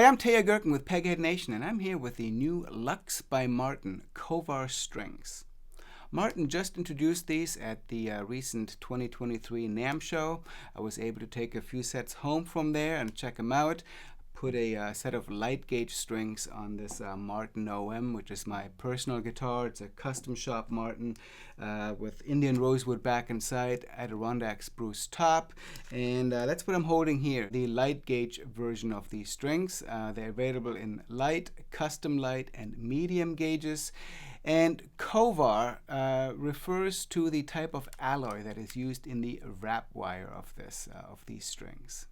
I'm Teja Gerken with Peghead Nation, and I'm here with the new Luxe by Martin Kovar Strings. Martin just introduced these at the recent 2023 NAMM show. I was able to take a few sets home from there and check them out. Put a set of light gauge strings on this Martin OM, which is my personal guitar. It's a custom shop Martin with Indian rosewood back and side, Adirondack spruce top, and that's what I'm holding here, the light gauge version of these strings. They're available in light, custom light, and medium gauges. And Kovar refers to the type of alloy that is used in the wrap wire of these strings.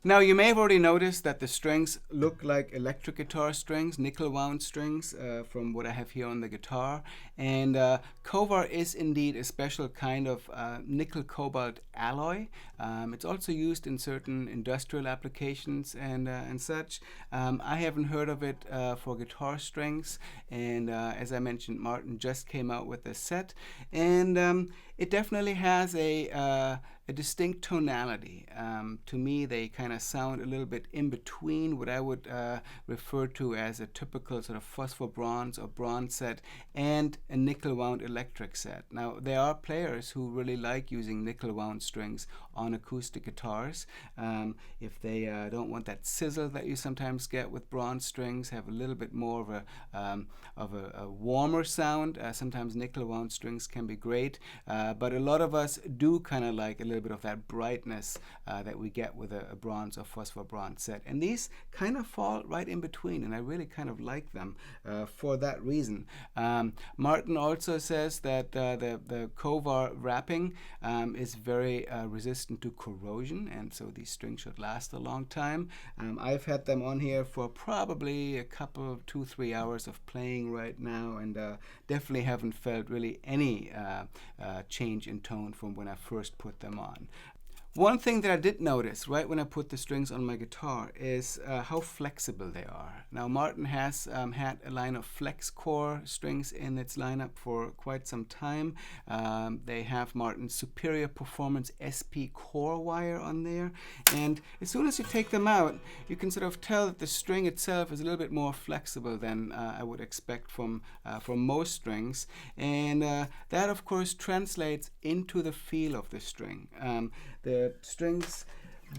Now, you may have already noticed that the strings look like electric guitar strings, nickel wound strings from what I have here on the guitar. And Kovar is indeed a special kind of nickel cobalt alloy. It's also used in certain industrial applications and such. I haven't heard of it for guitar strings. And as I mentioned, Martin just came out with a set. And it definitely has a distinct tonality. To me, they kind of sound a little bit in between what I would refer to as a typical sort of phosphor bronze or bronze set and a nickel wound electric set. Now, there are players who really like using nickel wound strings on acoustic guitars. If they don't want that sizzle that you sometimes get with bronze strings, have a little bit more of a warmer sound. Sometimes nickel wound strings can be great, but a lot of us do kind of like a little bit of that brightness that we get with a bronze or phosphor bronze set. And these kind of fall right in between, and I really kind of like them for that reason. Martin also says that the Kovar wrapping is very resistant to corrosion, and so these strings should last a long time. I've had them on here for probably a couple, 2-3 hours of playing right now, and definitely haven't felt really any change in tone from when I first put them on. One thing that I did notice right when I put the strings on my guitar is how flexible they are. Now, Martin has had a line of flex core strings in its lineup for quite some time. They have Martin's Superior Performance SP core wire on there, and as soon as you take them out, you can sort of tell that the string itself is a little bit more flexible than I would expect from most strings, and that of course translates into the feel of the string. The strings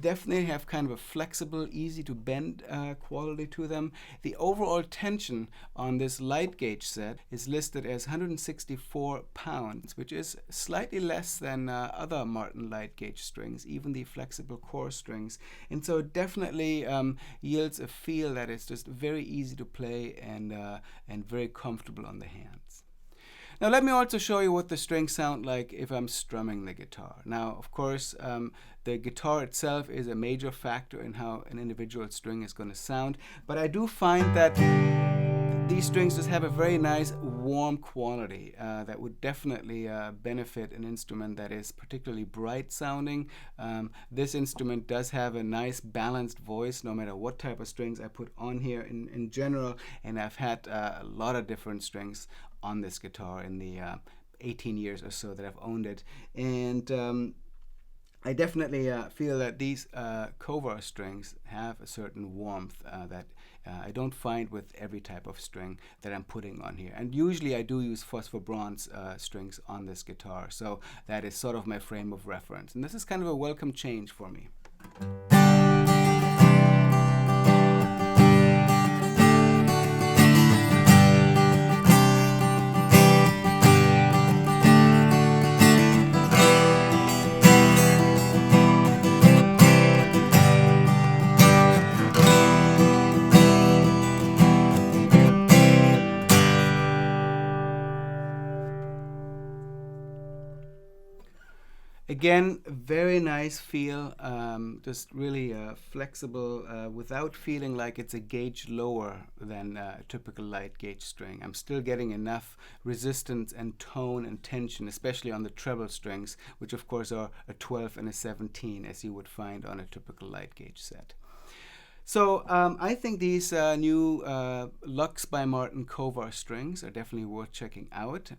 definitely have kind of a flexible, easy to bend quality to them. The overall tension on this light gauge set is listed as 164 pounds, which is slightly less than other Martin light gauge strings, even the flexible core strings. And so it definitely yields a feel that is just very easy to play and very comfortable on the hands. Now, let me also show you what the strings sound like if I'm strumming the guitar. Now, of course, the guitar itself is a major factor in how an individual string is going to sound, but I do find that these strings just have a very nice warm quality that would definitely benefit an instrument that is particularly bright sounding. This instrument does have a nice balanced voice no matter what type of strings I put on here in general, and I've had a lot of different strings on this guitar in the 18 years or so that I've owned it, and I definitely feel that these Kovar strings have a certain warmth that I don't find with every type of string that I'm putting on here. And usually I do use phosphor bronze strings on this guitar, so that is sort of my frame of reference. And this is kind of a welcome change for me. Again, very nice feel, just really flexible without feeling like it's a gauge lower than a typical light gauge string. I'm still getting enough resistance and tone and tension, especially on the treble strings, which of course are a 12 and a 17 as you would find on a typical light gauge set. So I think these new Luxe by Martin Kovar strings are definitely worth checking out.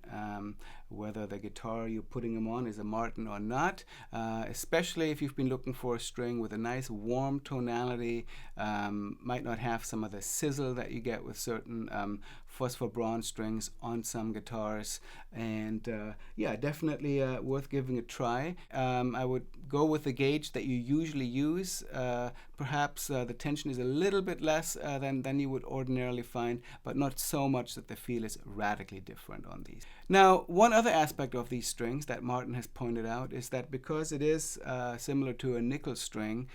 whether the guitar you're putting them on is a Martin or not, especially if you've been looking for a string with a nice warm tonality, might not have some of the sizzle that you get with certain phosphor bronze strings on some guitars. And yeah, definitely worth giving a try. I would go with the gauge that you usually use. Perhaps the tension is a little bit less than you would ordinarily find, but not so much that the feel is radically different on these. Now, one other aspect of these strings that Martin has pointed out is that because it is similar to a nickel string,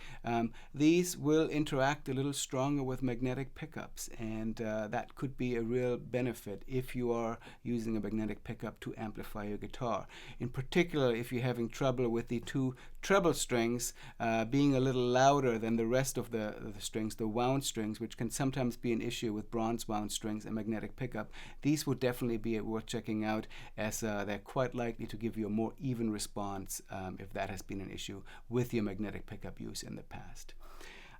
these will interact a little stronger with magnetic pickups, and that could be a real benefit if you are using a magnetic pickup to amplify your guitar. In particular, if you're having trouble with the two treble strings being a little louder than the rest of the strings, the wound strings, which can sometimes be an issue with bronze wound strings and magnetic pickup, these would definitely be worth checking out, as they're quite likely to give you a more even response if that has been an issue with your magnetic pickup use in the past.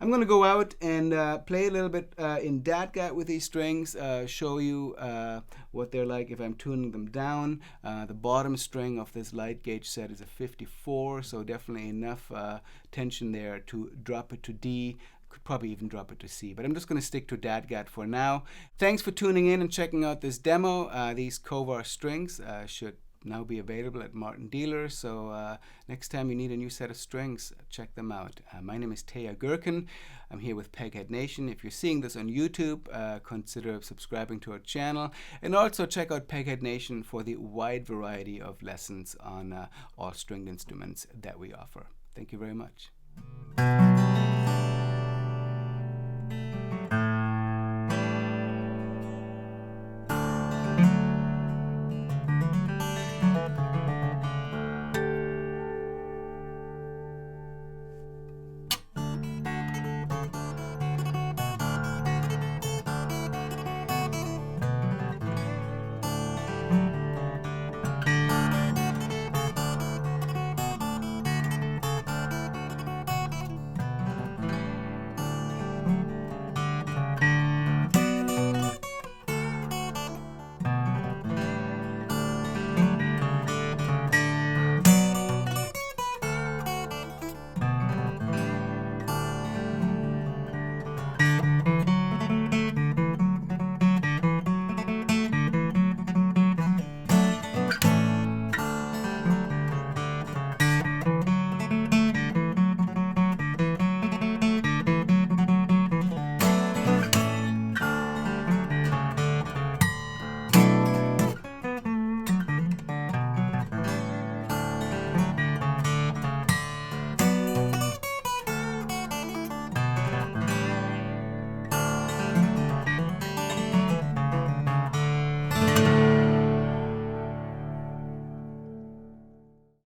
I'm going to go out and play a little bit in DADGAT with these strings, show you what they're like if I'm tuning them down. The bottom string of this light gauge set is a 54, so definitely enough tension there to drop it to D. Could probably even drop it to C, but I'm just going to stick to DADGAT for now. Thanks for tuning in and checking out this demo. These Kovar strings should now be available at Martin dealers, so next time you need a new set of strings, check them out. My name is Teja Gerken. I'm here with Peghead Nation. If you're seeing this on YouTube, consider subscribing to our channel, and also check out Peghead Nation for the wide variety of lessons on all stringed instruments that we offer. Thank you very much.